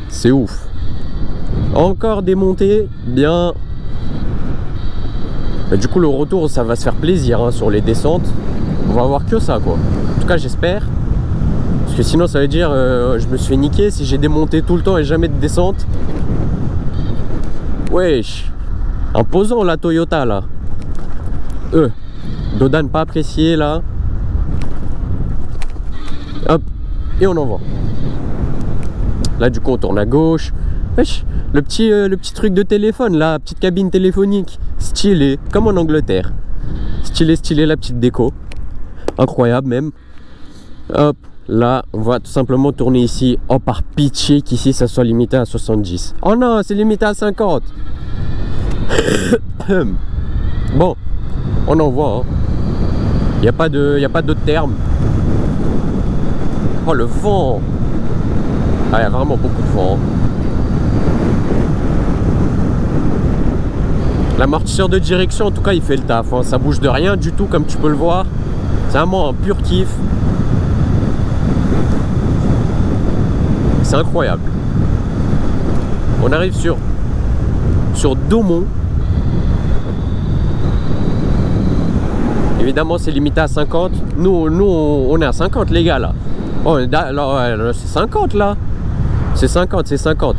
C'est ouf. Encore des montées. Bien. Mais du coup le retour ça va se faire plaisir hein, sur les descentes. On va avoir que ça quoi. En tout cas j'espère. Parce que sinon ça veut dire je me suis fait niquer si j'ai des montées tout le temps et jamais de descente. Wesh. Imposant la Toyota là. Dodane pas apprécié là. Hop. Et on envoie. Là du coup on tourne à gauche. Wesh. Le petit truc de téléphone là. Petite cabine téléphonique. Stylé. Comme en Angleterre. Stylé la petite déco. Incroyable même. Hop. Là on va tout simplement tourner ici. Oh par pitié qu'ici ça soit limité à 70. Oh non c'est limité à 50. Bon, on en voit. Il n'y a pas d'autre terme. Oh le vent. Ah il y a vraiment beaucoup de vent. L'amortisseur de direction en tout cas il fait le taf hein. Ça bouge de rien du tout comme tu peux le voir. C'est vraiment un pur kiff. C'est incroyable. On arrive sur sur Daumont. Évidemment, c'est limité à 50. Nous on est à 50 les gars là. Oh, alors c'est 50 là. C'est 50, c'est 50.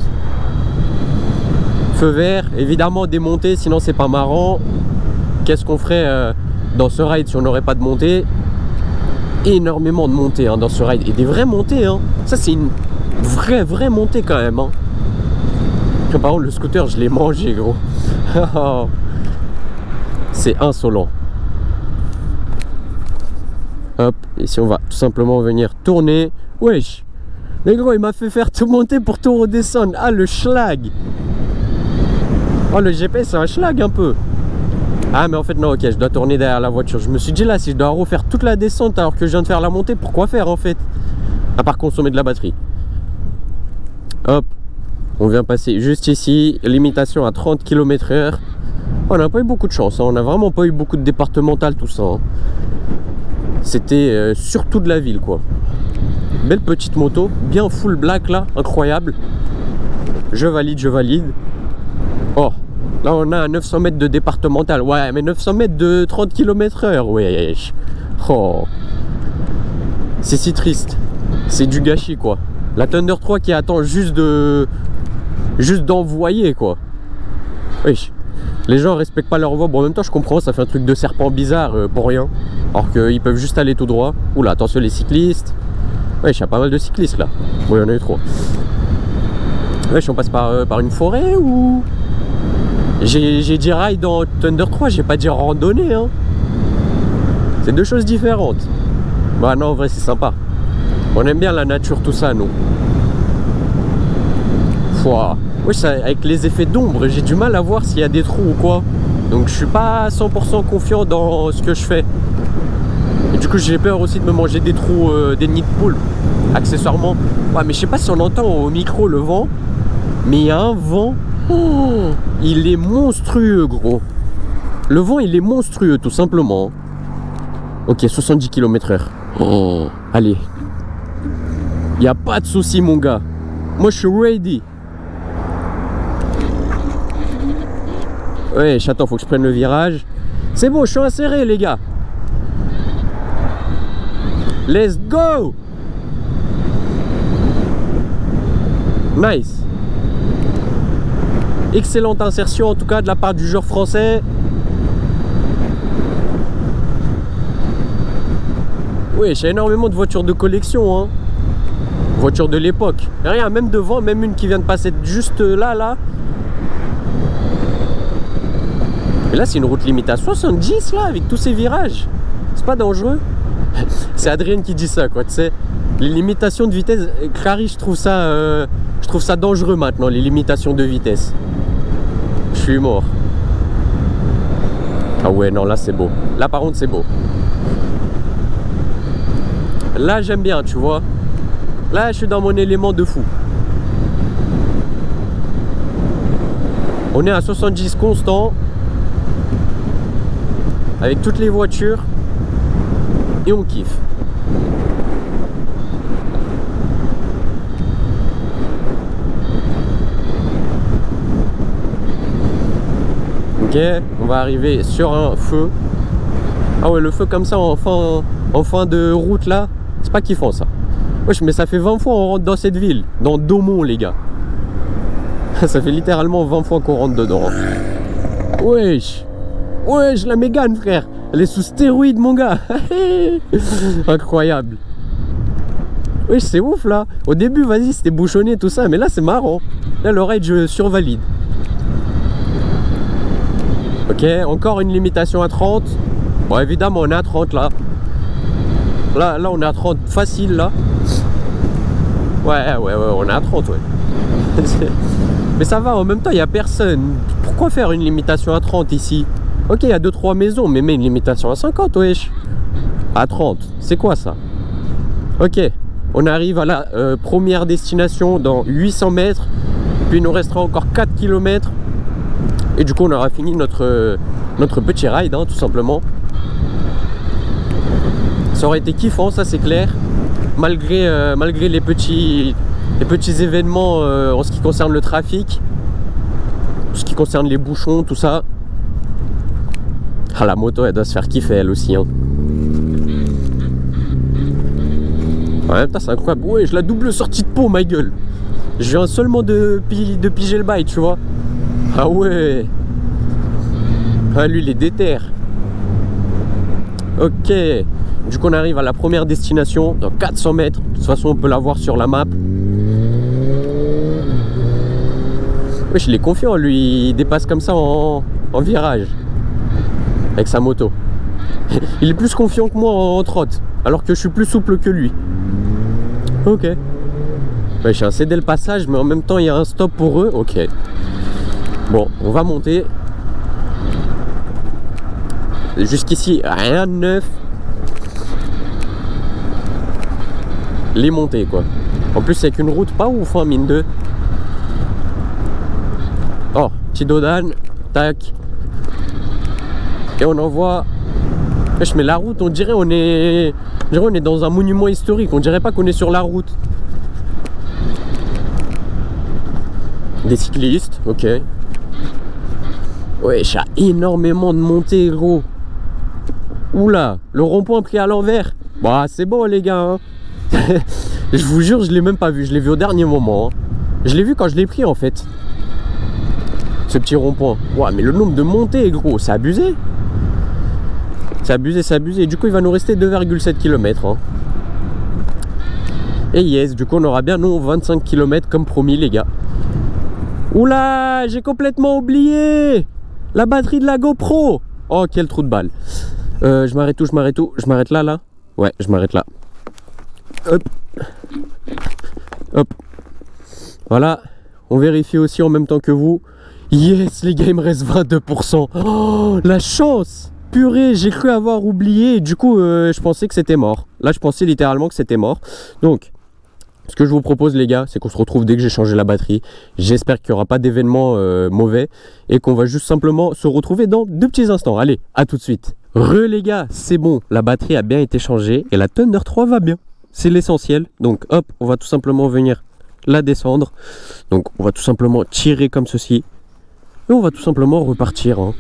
Feu vert, évidemment démonter, sinon c'est pas marrant. Qu'est-ce qu'on ferait dans ce ride si on n'aurait pas de montée? Énormément de montées hein, dans ce ride. Et des vraies montées. Hein. Ça c'est une vraie montée quand même. Hein. Par contre le scooter je l'ai mangé gros. C'est insolent. Hop, ici on va tout simplement venir tourner. Wesh. Mais gros il m'a fait faire tout monter pour tout redescendre. Ah le schlag. Oh le GPS c'est un schlag un peu. Ah mais en fait non, ok, je dois tourner derrière la voiture. Je me suis dit là, si je dois refaire toute la descente alors que je viens de faire la montée, pourquoi faire en fait? À part consommer de la batterie. Hop, on vient passer juste ici, limitation à 30 km/h. On n'a pas eu beaucoup de chance, hein. On n'a vraiment pas eu beaucoup de départemental tout ça. Hein. C'était surtout de la ville quoi. Belle petite moto, bien full black là, incroyable. Je valide, je valide. Oh, là on a 900 mètres de départemental. Ouais, mais 900 mètres de 30 km/h. Ouais. Oh. C'est si triste. C'est du gâchis quoi. La Thunder 3 qui attend juste d'envoyer quoi. Oui. Les gens respectent pas leur voie. Bon en même temps je comprends, ça fait un truc de serpent bizarre pour rien. Alors qu'ils peuvent juste aller tout droit. Oula, attention les cyclistes. Ouais, il y a pas mal de cyclistes là. Oui, il y en a eu trop. Ouais, on passe par une forêt ou... J'ai dit ride dans Thunder 3, j'ai pas dit randonnée hein. C'est deux choses différentes. Bah non en vrai c'est sympa. On aime bien la nature tout ça nous. Fouah. Ouais, ça, avec les effets d'ombre j'ai du mal à voir s'il y a des trous ou quoi. Donc je suis pas 100% confiant dans ce que je fais. Et du coup j'ai peur aussi de me manger des trous, des nids de poules accessoirement. Ouais mais je sais pas si on entend au micro le vent. Mais il y a un vent. Oh, il est monstrueux gros. Le vent il est monstrueux tout simplement. Ok 70 km/h. Oh, allez. Il n'y a pas de souci mon gars. Moi je suis ready. Ouais attends faut que je prenne le virage. C'est bon je suis inséré les gars. Let's go. Nice. Excellente insertion en tout cas de la part du joueur français. Oui, j'ai énormément de voitures de collection, hein. Voitures de l'époque. Rien, même devant, même une qui vient de passer juste là. Et là, c'est une route limitée à 70 là, avec tous ces virages. C'est pas dangereux? C'est Adrien qui dit ça, quoi, tu sais. Les limitations de vitesse, Clary, je trouve ça dangereux maintenant, les limitations de vitesse. Je suis mort. Ah ouais, non, là c'est beau. Là par contre c'est beau. Là j'aime bien, tu vois. Là je suis dans mon élément de fou. On est à 70 constant. Avec toutes les voitures. Et on kiffe. Ok, on va arriver sur un feu. Ah ouais, le feu comme ça en fin de route là, c'est pas kiffant ça. Wesh, mais ça fait 20 fois qu'on rentre dans cette ville, dans Daumont les gars. Ça fait littéralement 20 fois qu'on rentre dedans. Wesh, la Mégane frère, elle est sous stéroïde mon gars. Incroyable. Wesh, c'est ouf là. Au début, vas-y, c'était bouchonné tout ça, mais là c'est marrant. Là le ride je survalide. Ok, encore une limitation à 30. Bon, évidemment, on est à 30 là. Là, on est à 30 facile là. Ouais, on est à 30, ouais. Mais ça va, en même temps, il n'y a personne. Pourquoi faire une limitation à 30 ici? Ok, il y a 2-3 maisons, mais mets une limitation à 50, wesh. À 30, c'est quoi ça? Ok, on arrive à la première destination dans 800 mètres. Puis il nous restera encore 4 km. Et du coup on aura fini notre petit ride hein, tout simplement. Ça aurait été kiffant, ça c'est clair. Malgré les petits événements en ce qui concerne le trafic. ce qui concerne les bouchons, tout ça. Ah, la moto, elle doit se faire kiffer, elle aussi, hein. Ouais, c'est incroyable. Ouais, je la double sortie de pot, ma gueule. Je viens seulement de piger le bail, tu vois. Ah ouais. Ah, lui, il est déter. Ok. Du coup, on arrive à la première destination, dans 400 mètres. De toute façon, on peut la voir sur la map. Ouais, je l'ai confiant, lui. Il dépasse comme ça en virage. Avec sa moto. Il est plus confiant que moi en trotte. Alors que je suis plus souple que lui. Ok. Ouais, j'ai cédé le passage, mais en même temps, il y a un stop pour eux. Ok. Bon, on va monter. Jusqu'ici, rien de neuf. Les montées, quoi. En plus, c'est qu'une route pas ouf, hein, mine de. Oh, petit dodane. Tac. Et on envoie. Je mets la route, on dirait on est dans un monument historique. On dirait pas qu'on est sur la route. Des cyclistes, ok. Ouais, j'ai énormément de montées, gros. Oula, le rond-point pris à l'envers. Bah, c'est bon, les gars, hein. Je vous jure, je l'ai même pas vu. Je l'ai vu au dernier moment, hein. Je l'ai vu quand je l'ai pris, en fait. Ce petit rond-point. Ouais, mais le nombre de montées, gros, c'est abusé. C'est abusé, c'est abusé. Du coup, il va nous rester 2,7 km. Hein. Et yes, du coup, on aura bien, nous, 25 km comme promis, les gars. Oula, j'ai complètement oublié la batterie de la GoPro. Oh, quel trou de balle. Je m'arrête où? Je m'arrête là, là. Ouais, je m'arrête là. Hop. Hop. Voilà. On vérifie aussi en même temps que vous. Yes, les gars, il me reste 22%. Oh, la chance! Purée, j'ai cru avoir oublié. Du coup, je pensais que c'était mort. Là, je pensais littéralement que c'était mort. Donc, ce que je vous propose, les gars, c'est qu'on se retrouve dès que j'ai changé la batterie. J'espère qu'il n'y aura pas d'événement mauvais et qu'on va juste simplement se retrouver dans 2 petits instants. Allez, à tout de suite. Les gars, c'est bon. La batterie a bien été changée et la Thunder 3 va bien. C'est l'essentiel. Donc, hop, on va tout simplement venir la descendre. Donc, on va tout simplement tirer comme ceci. Et on va tout simplement repartir. Hein.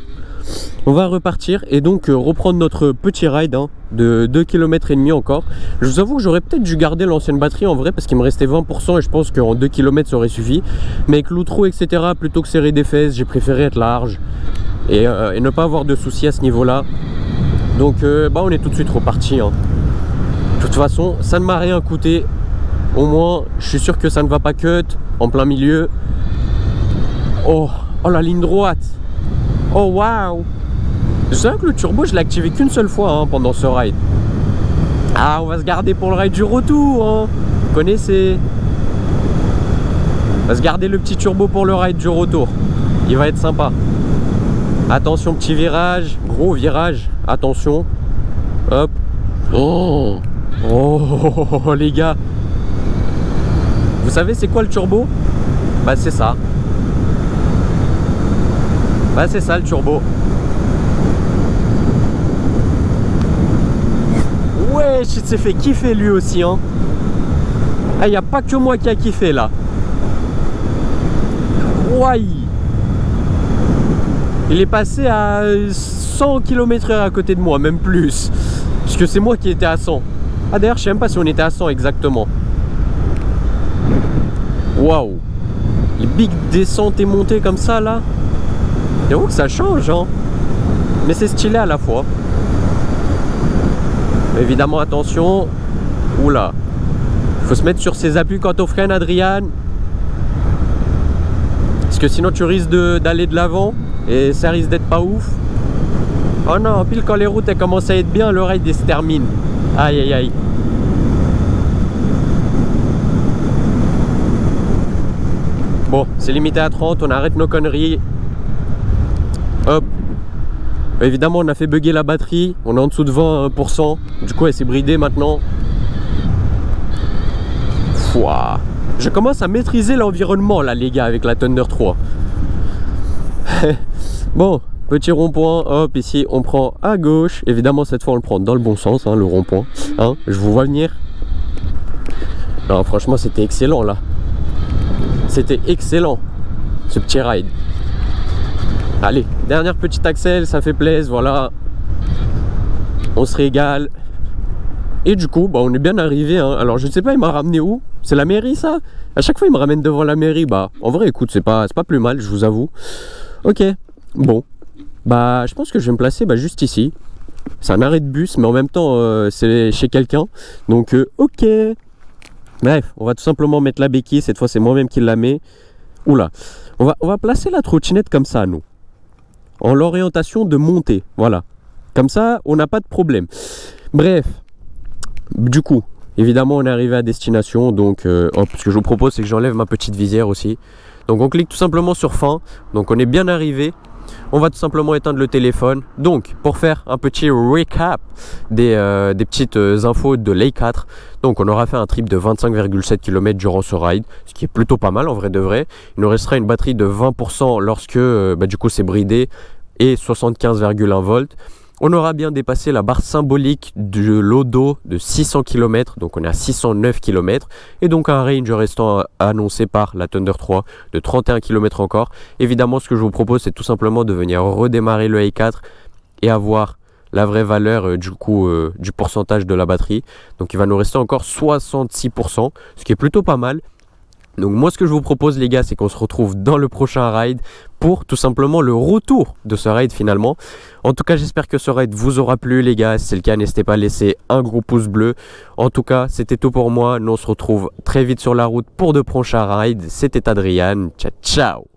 On va repartir et donc reprendre notre petit ride, hein, de 2,5 km encore. Je vous avoue que j'aurais peut-être dû garder l'ancienne batterie en vrai parce qu'il me restait 20% et je pense qu'en 2 km ça aurait suffi. Mais avec l'outro etc, plutôt que serrer des fesses, j'ai préféré être large et ne pas avoir de soucis à ce niveau là. Donc bah, on est tout de suite reparti. Hein. De toute façon ça ne m'a rien coûté. Au moins je suis sûr que ça ne va pas cut en plein milieu. Oh la ligne droite. Oh waouh. C'est vrai que le turbo je l'ai activé qu'une seule fois, hein, pendant ce ride. Ah, on va se garder pour le ride du retour, hein. Vous connaissez. On va se garder le petit turbo pour le ride du retour. Il va être sympa. Attention, petit virage. Gros virage. Attention. Hop. Oh, oh les gars. Vous savez c'est quoi le turbo? Bah c'est ça. Bah c'est ça le turbo. Ouais, il s'est fait kiffer lui aussi, hein. Ah, il n'y a pas que moi qui a kiffé là. Ouais. Il est passé à 100 km/h à côté de moi, même plus. Puisque c'est moi qui étais à 100. Ah d'ailleurs, je sais même pas si on était à 100 exactement. Waouh. Les big descentes et montées comme ça là. J'avoue que ça change, hein. Mais c'est stylé à la fois. Évidemment, attention. Oula. Il faut se mettre sur ses appuis quand on freine, Adrien. Parce que sinon tu risques d'aller de l'avant. Et ça risque d'être pas ouf. Oh non, pile quand les routes elles commencent à être bien, le ride se termine. Aïe aïe aïe. Bon, c'est limité à 30, on arrête nos conneries. Hop. Évidemment, on a fait bugger la batterie. On est en dessous de 20%. Du coup, elle s'est bridée maintenant. Fouah. Je commence à maîtriser l'environnement là, les gars, avec la Thunder 3. Bon, petit rond-point. Hop, ici, on prend à gauche. Évidemment, cette fois, on le prend dans le bon sens, hein, le rond-point. Hein, je vous vois venir. Non, franchement, c'était excellent là. C'était excellent, ce petit ride. Allez, dernière petite accel, ça fait plaisir, voilà. On se régale. Et du coup, bah, on est bien arrivé. Hein. Alors, je ne sais pas, il m'a ramené où? C'est la mairie, ça? À chaque fois, il me ramène devant la mairie. Bah, en vrai, écoute, c'est pas plus mal, je vous avoue. Ok, bon. Bah, je pense que je vais me placer juste ici. C'est un arrêt de bus, mais en même temps, c'est chez quelqu'un. Donc, ok. Bref, on va tout simplement mettre la béquille. Cette fois, c'est moi-même qui la mets. Oula. On va placer la trottinette comme ça, nous. En l'orientation de montée. Voilà. Comme ça, on n'a pas de problème. Bref. Du coup, évidemment, on est arrivé à destination. Donc, ce que je vous propose, c'est que j'enlève ma petite visière aussi. Donc, on clique tout simplement sur fin. Donc, on est bien arrivé. On va tout simplement éteindre le téléphone. Donc, pour faire un petit recap des petites infos de l'A4, donc on aura fait un trip de 25,7 km durant ce ride, ce qui est plutôt pas mal en vrai de vrai. Il nous restera une batterie de 20% lorsque du coup c'est bridé et 75,1 volts. On aura bien dépassé la barre symbolique de l'Odo de 600 km, donc on est à 609 km, et donc un range restant annoncé par la Thunder 3 de 31 km encore. Évidemment, ce que je vous propose, c'est tout simplement de venir redémarrer le A4 et avoir la vraie valeur du pourcentage de la batterie. Donc il va nous rester encore 66%, ce qui est plutôt pas mal. Donc moi ce que je vous propose les gars, c'est qu'on se retrouve dans le prochain ride pour tout simplement le retour de ce ride finalement. En tout cas j'espère que ce ride vous aura plu les gars. Si c'est le cas, n'hésitez pas à laisser un gros pouce bleu. En tout cas c'était tout pour moi. Nous on se retrouve très vite sur la route pour de prochains rides. C'était Adrian, ciao ciao.